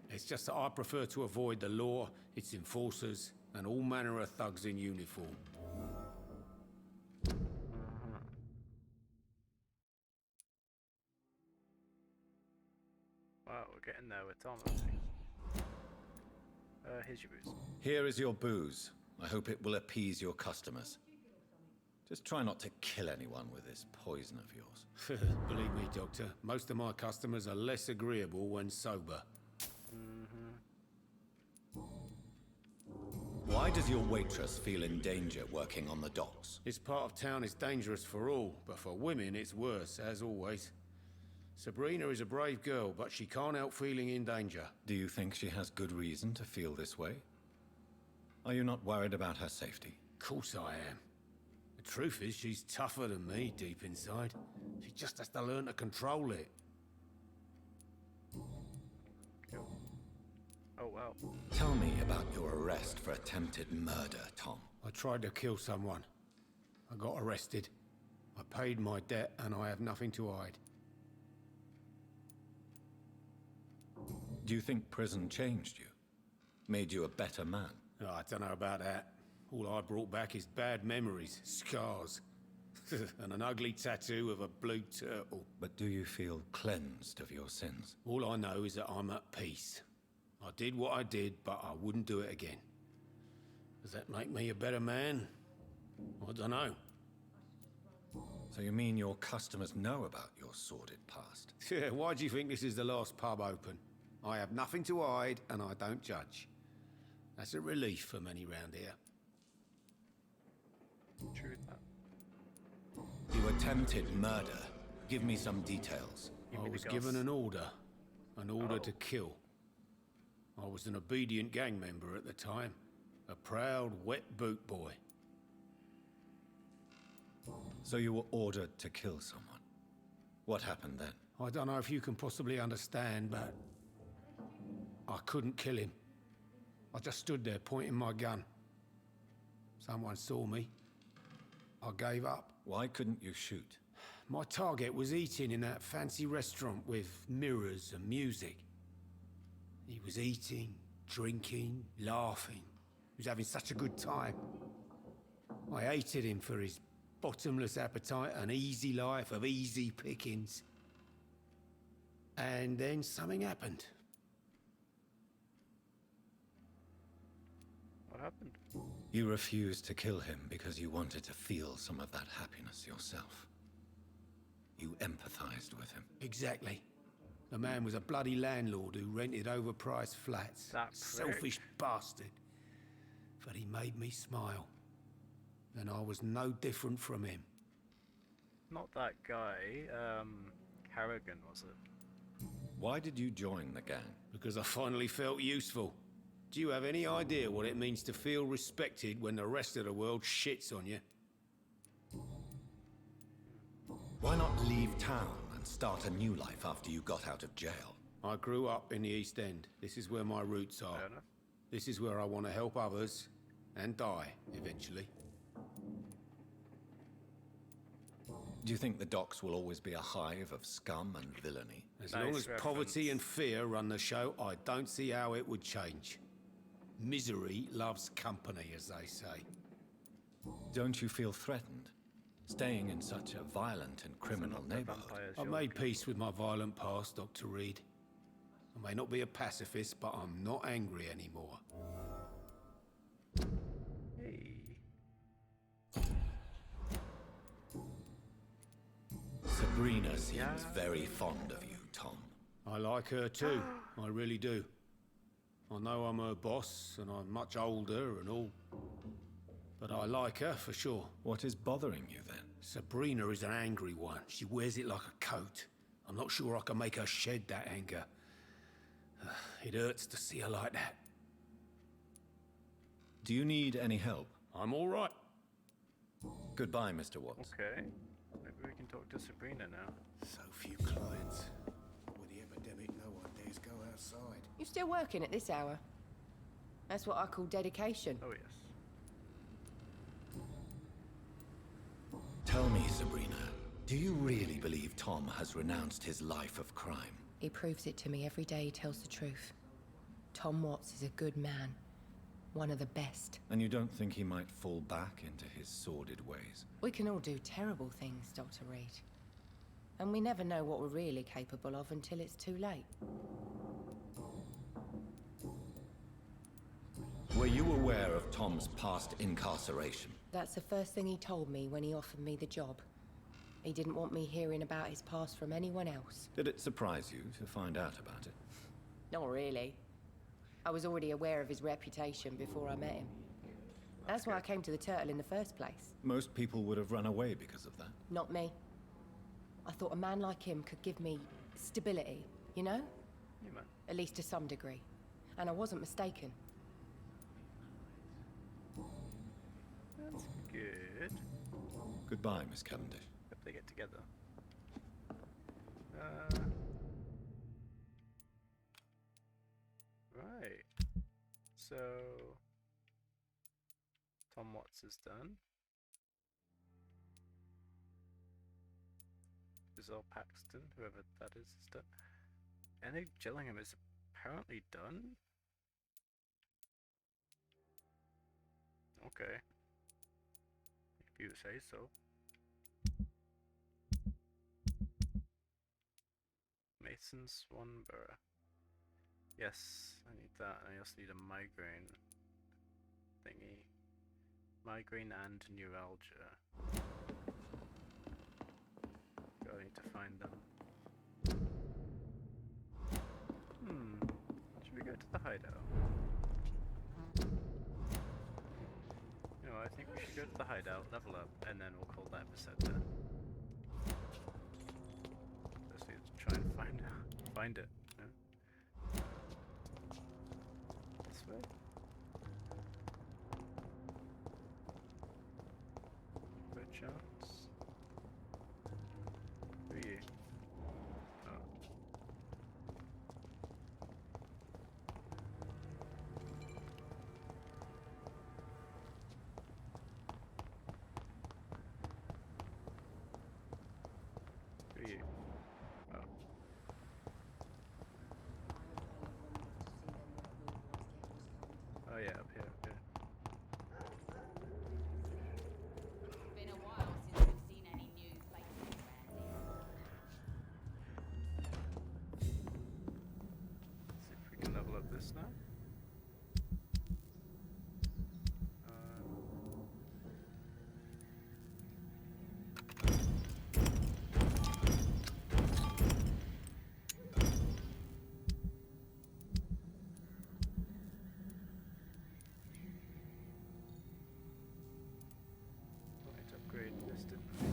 it's just that I prefer to avoid the law, its enforcers, and all manner of thugs in uniform. Wow, we're getting there with Tom, I think. Here's your booze. Here is your booze. I hope it will appease your customers. Just try not to kill anyone with this poison of yours. Believe me, Doctor, most of my customers are less agreeable when sober. Why does your waitress feel in danger working on the docks? This part of town is dangerous for all, but for women it's worse, as always. Sabrina is a brave girl, but she can't help feeling in danger. Do you think she has good reason to feel this way? Are you not worried about her safety? Of course I am. The truth is, she's tougher than me deep inside. She just has to learn to control it. Oh, wow. Tell me about your arrest for attempted murder, Tom. I tried to kill someone. I got arrested. I paid my debt, and I have nothing to hide. Do you think prison changed you? Made you a better man? Oh, I don't know about that. All I brought back is bad memories, scars, and an ugly tattoo of a blue turtle. But do you feel cleansed of your sins? All I know is that I'm at peace. I did what I did, but I wouldn't do it again. Does that make me a better man? I don't know. So you mean your customers know about your sordid past? Yeah, why do you think this is the last pub open? I have nothing to hide, and I don't judge. That's a relief for many round here. True that. You attempted murder. Give me some details. Give I me the was goss. given an order to kill. I was an obedient gang member at the time, a proud wet boot boy. So you were ordered to kill someone. What happened then? I don't know if you can possibly understand, but I couldn't kill him. I just stood there pointing my gun. Someone saw me. I gave up. Why couldn't you shoot? My target was eating in that fancy restaurant with mirrors and music. He was eating, drinking, laughing. He was having such a good time. I hated him for his bottomless appetite and easy life of easy pickings. And then something happened. What happened? You refused to kill him because you wanted to feel some of that happiness yourself. You empathized with him. Exactly. The man was a bloody landlord who rented overpriced flats. That selfish bastard. But he made me smile. And I was no different from him. Not that guy, Harrigan, was it? Why did you join the gang? Because I finally felt useful. Do you have any idea what it means to feel respected when the rest of the world shits on you? Why not leave town and start a new life after you got out of jail? I grew up in the East End. This is where my roots are. Fair enough. This is where I want to help others and die eventually. Do you think the docks will always be a hive of scum and villainy? As Nice long as poverty reference. and fear run the show, I don't see how it would change. Misery loves company, as they say. Don't you feel threatened? Staying in such a violent and criminal Not the neighborhood? vampires I've you're made looking peace with my violent past, Dr. Reed. I may not be a pacifist, but I'm not angry anymore. for. Hey. Sabrina seems Yeah. very fond of you, Tom. I like her too, I really do. I know I'm her boss, and I'm much older and all. But I like her for sure. What is bothering you then? Sabrina is an angry one. She wears it like a coat. I'm not sure I can make her shed that anger. It hurts to see her like that. Do you need any help? I'm all right. Goodbye, Mr. Watts. Okay. Maybe we can talk to Sabrina now. So few clients. With the epidemic, no one dares go outside. You still working at this hour? That's what I call dedication. Oh, yes. Tell me, Sabrina, do you really believe Tom has renounced his life of crime? He proves it to me every day he tells the truth. Tom Watts is a good man. One of the best. And you don't think he might fall back into his sordid ways? We can all do terrible things, Dr. Reed. And we never know what we're really capable of until it's too late. Were you aware of Tom's past incarceration? That's the first thing he told me when he offered me the job. He didn't want me hearing about his past from anyone else. Did it surprise you to find out about it? Not really. I was already aware of his reputation before I met him. That's why I came to the Turtle in the first place. Most people would have run away because of that. Not me. I thought a man like him could give me stability, you know? Yeah, man. At least to some degree. And I wasn't mistaken. That's good. Goodbye, Miss Cavendish. Hope they get together. Right. So Tom Watts is done. Bizarre Paxton, whoever that is done. Annie Gillingham is apparently done. Okay. If you say so. Mason Swanborough. Yes, I need that. I also need a migraine thingy. Migraine and neuralgia. I need to find them. Should we go to the hideout? No, I think we should go to the hideout, level up, and then we'll call that episode there. Let's try and find it. No? This way? Good chance. Who are you? Oh. Who are you? Oh. Oh yeah, up here, up here. Been a while since we've seen any new faces around here. See if we can level up this now. Might upgrade this, didn't we?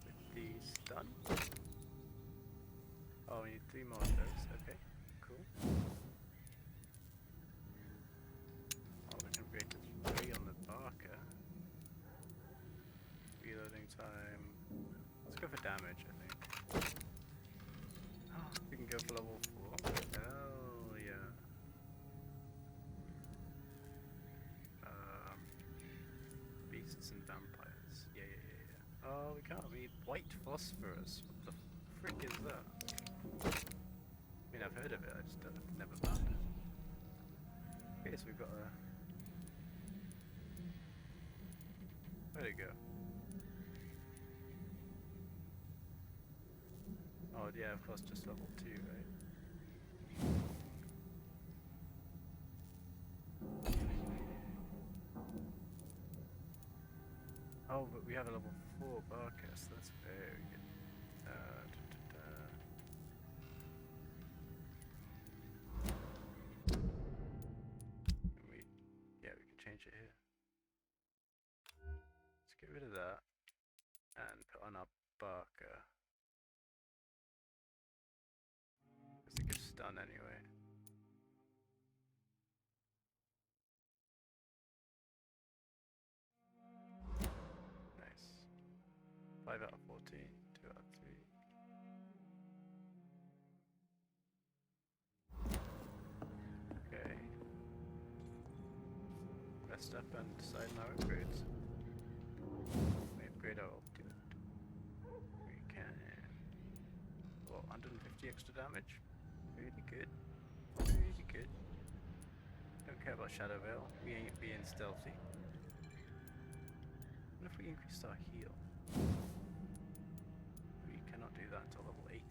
With these done. Oh, we need 3 more of those. Okay, cool. Oh, we can upgrade to 3 on the Barker. Reloading time. Let's go for damage, I think. Oh, we can go for level 4. Hell yeah. Beasts and vampires. Yeah. Oh, we can't. We need white phosphorus. What the frick is that? I mean, I've heard of it, I just never found it. Okay, so we've got a... Where'd it go? Oh, yeah, of course, just level 2, right? Oh, but we have a level 4 Barker, so that's very good. Yeah, we can change it here. Let's get rid of that and put on our Barker. Because it gives stun anyway. 5 out of 14, 2 out of 3. Okay. Rest up and decide on our upgrades. We upgrade our ultimate. We can... well, 150 extra damage. Really good. Really good. Don't care about Shadow Veil. We ain't being stealthy. What if we increased our heal? We cannot do that until level 80.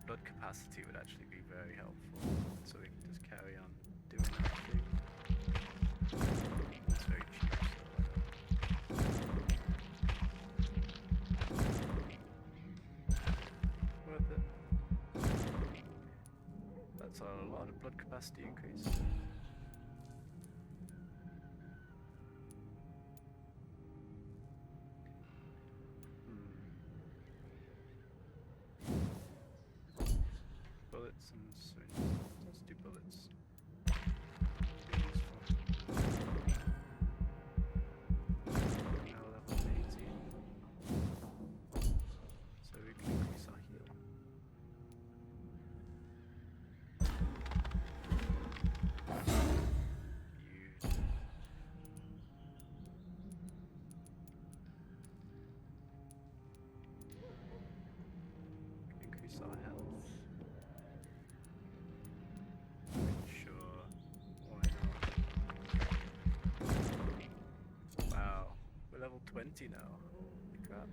Blood capacity would actually be very helpful. So we can just carry on doing that too. It's very cheap, so worth it. That's a lot of blood capacity increase. Bullets and syringes. Let's do bullets. Now level 18. So we can increase our heal. Beautiful. Increase our health. Sure, why not? Wow, we're level 20 now. Holy crap.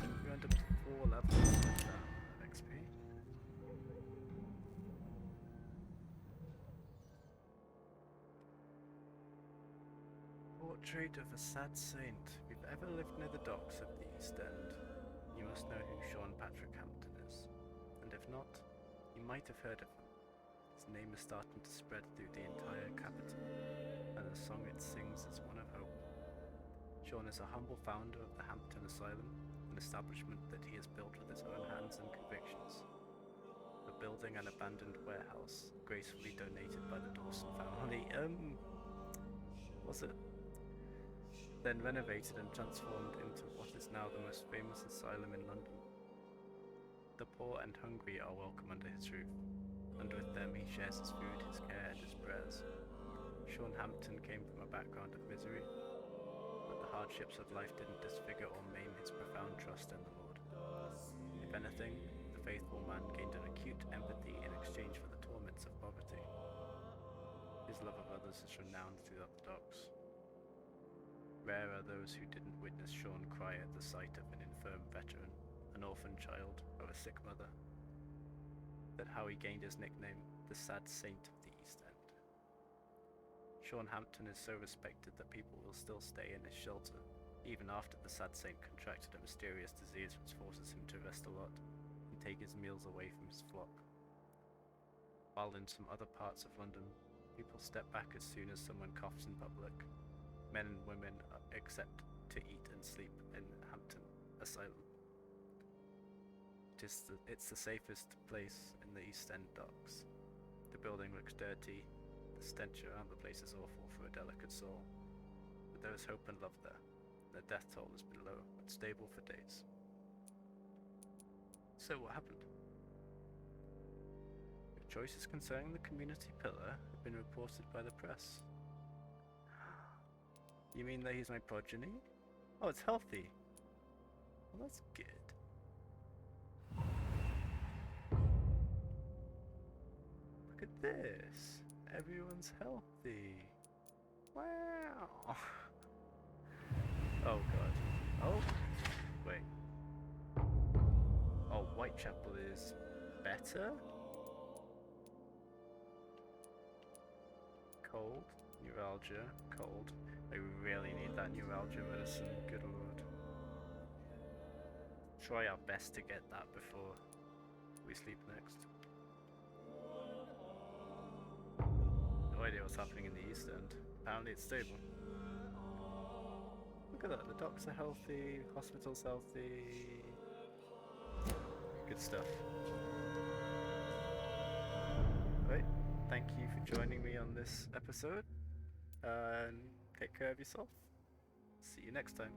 We went up to 4 levels with that XP. Portrait of a sad saint. If you've ever lived near the docks of the East End, you must know who Sean Patrick Hampton is. And if not, you might have heard of him. His name is starting to spread through the entire capital, and the song it sings is one of hope. Sean is a humble founder of the Hampton Asylum, an establishment that he has built with his own hands and convictions. A building and abandoned warehouse, gracefully donated by the Dawson family, was it? Then renovated and transformed into what is now the most famous asylum in London. The poor and hungry are welcome under his roof, and with them he shares his food, his care, and his prayers. Sean Hampton came from a background of misery, but the hardships of life didn't disfigure or maim his profound trust in the Lord. If anything, the faithful man gained an acute empathy in exchange for the torments of poverty. His love of others is renowned throughout the docks. Rare are those who didn't witness Sean cry at the sight of an infirm veteran, an orphan child, or a sick mother. That's how he gained his nickname, the Sad Saint of the East End. Sean Hampton is so respected that people will still stay in his shelter, even after the Sad Saint contracted a mysterious disease which forces him to rest a lot and take his meals away from his flock. While in some other parts of London, people step back as soon as someone coughs in public. Men and women accept to eat and sleep in Hampton Asylum. It's the safest place in the East End docks. The building looks dirty, the stench around the place is awful for a delicate soul. But there is hope and love there. The death toll has been low, but stable for days. So what happened? Choices concerning the community pillar have been reported by the press. You mean that he's my progeny? Oh, it's healthy. Well, that's good. Look at this. Everyone's healthy. Wow. Oh god. Oh. Wait. Oh, Whitechapel is better? Cold. Neuralgia. Cold. I really need that neuralgia medicine, good lord. Try our best to get that before we sleep next. No idea what's happening in the East End. Apparently it's stable. Look at that, the docks are healthy, hospital's healthy. Good stuff. Right, thank you for joining me on this episode. And take care of yourself. See you next time.